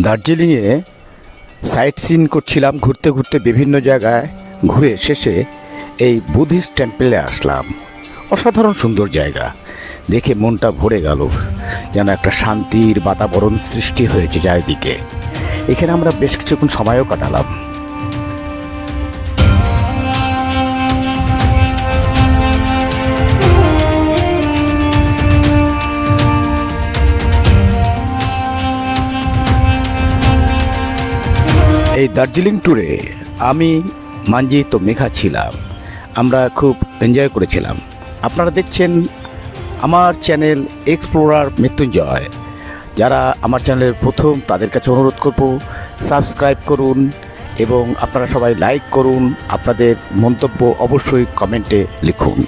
দার্জিলিংয়ে site scene করছিলাম, ঘুরতে ঘুরতে বিভিন্ন জায়গায় ঘুরে শেষে এই বুদ্ধিস্ট টেম্পলে আসলাম। অসাধারণ সুন্দর জায়গা, দেখে মনটা ভরে গেল, যেন একটা শান্তির বাতাবরণ সৃষ্টি হয়েছে চারিদিকে। এখানে আমরা বেশ কিছুক্ষণ সময়ও কাটালাম। এই দার্জিলিং ট্যুরে আমি, মঞ্জিত ও মেঘা ছিলাম। আমরা খুব এনজয় করেছিলাম। আপনারা দেখছেন আমার চ্যানেল এক্সপ্লোরার মৃত্যুঞ্জয়। যারা আমার চ্যানেলের প্রথম, তাদের কাছে অনুরোধ করব সাবস্ক্রাইব করুন এবং আপনারা সবাই লাইক করুন। আপনাদের মন্তব্য অবশ্যই কমেন্টে লিখুন।